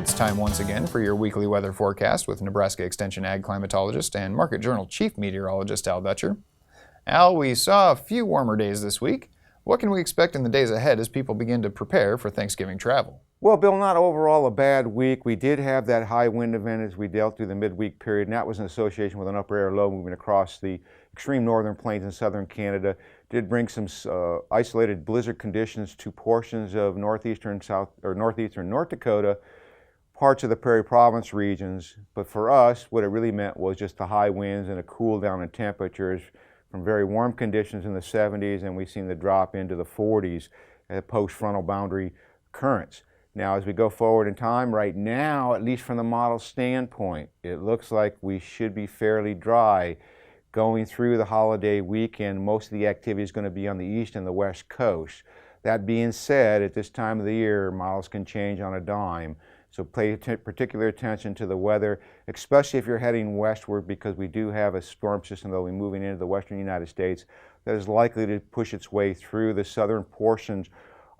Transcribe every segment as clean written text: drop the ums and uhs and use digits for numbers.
It's time once again for your weekly weather forecast with Nebraska Extension Ag Climatologist and Market Journal Chief Meteorologist Al Dutcher. Al, we saw a few warmer days this week. What can we expect in the days ahead as people begin to prepare for Thanksgiving travel? Well, Bill, not overall a bad week. We did have that high wind event as we dealt through the midweek period, and that was in association with an upper air low moving across the extreme northern plains in southern Canada. Did bring some isolated blizzard conditions to portions of northeastern North Dakota, parts of the Prairie Province regions. But for us, what it really meant was just the high winds and a cool down in temperatures from very warm conditions in the 70s, and we've seen the drop into the 40s at post-frontal boundary currents. Now, as we go forward in time, right now, at least from the model standpoint, it looks like we should be fairly dry going through the holiday weekend. Most of the activity is going to be on the east and the west coast. That being said, at this time of the year, models can change on a dime. So pay particular attention to the weather, especially if you're heading westward, because we do have a storm system that will be moving into the western United States that is likely to push its way through the southern portions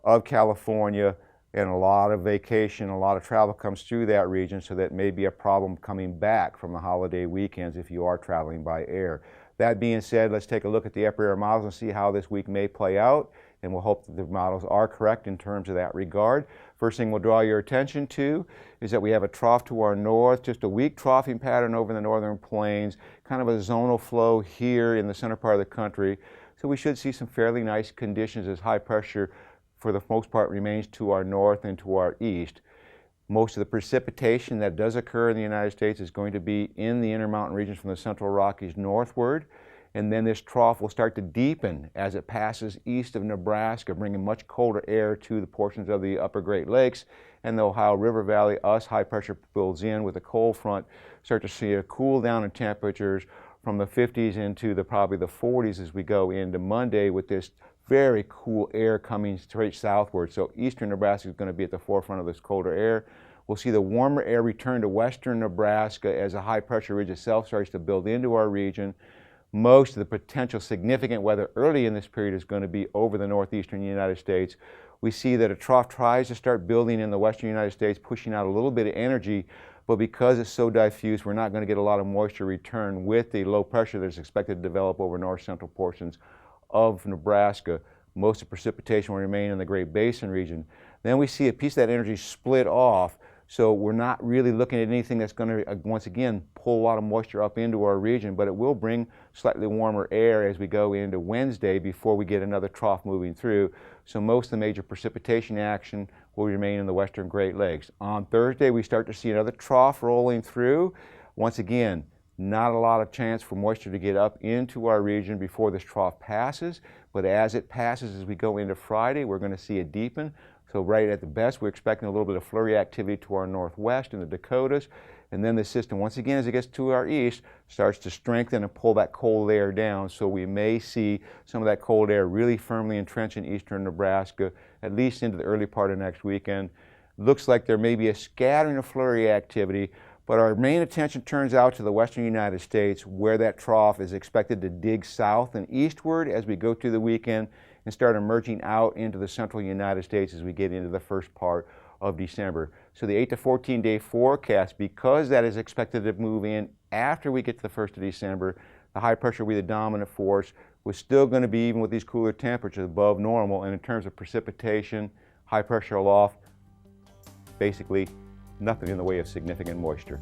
of California, and a lot of vacation, a lot of travel comes through that region, so that may be a problem coming back from the holiday weekends if you are traveling by air. That being said, let's take a look at the upper air models and see how this week may play out, and we'll hope that the models are correct in terms of that regard. First thing we'll draw your attention to is that we have a trough to our north, just a weak troughing pattern over the northern plains, kind of a zonal flow here in the center part of the country. So we should see some fairly nice conditions as high pressure for the most part remains to our north and to our east. Most of the precipitation that does occur in the United States is going to be in the Intermountain regions from the Central Rockies northward, and then this trough will start to deepen as it passes east of Nebraska, bringing much colder air to the portions of the upper Great Lakes and the Ohio River Valley. High pressure builds in with a cold front, start to see a cool down in temperatures from the 50s into probably the 40s as we go into Monday, with this very cool air coming straight southward. So eastern Nebraska is going to be at the forefront of this colder air. We'll see the warmer air return to western Nebraska as a high pressure ridge itself starts to build into our region. Most of the potential significant weather early in this period is going to be over the northeastern United States. We see that a trough tries to start building in the western United States, pushing out a little bit of energy, but because it's so diffuse, we're not going to get a lot of moisture return with the low pressure that's expected to develop over north central portions of Nebraska. Most of the precipitation will remain in the Great Basin region. Then we see a piece of that energy split off, so we're not really looking at anything that's going to, once again, pull a lot of moisture up into our region, but it will bring slightly warmer air as we go into Wednesday before we get another trough moving through. So most of the major precipitation action will remain in the western Great Lakes. On Thursday, we start to see another trough rolling through. Once again, not a lot of chance for moisture to get up into our region before this trough passes, but as it passes, as we go into Friday, we're going to see it deepen. So right at the best, we're expecting a little bit of flurry activity to our northwest in the Dakotas, and then the system, once again, as it gets to our east, starts to strengthen and pull that cold air down. So we may see some of that cold air really firmly entrenched in eastern Nebraska, at least into the early part of next weekend. Looks like there may be a scattering of flurry activity, but our main attention turns out to the western United States, where that trough is expected to dig south and eastward as we go through the weekend and start emerging out into the central United States as we get into the first part of December. So the 8 to 14 day forecast, because that is expected to move in after we get to the 1st of December, the high pressure will be the dominant force. We're still going to be, even with these cooler temperatures, above normal, and in terms of precipitation, high pressure aloft, basically nothing in the way of significant moisture.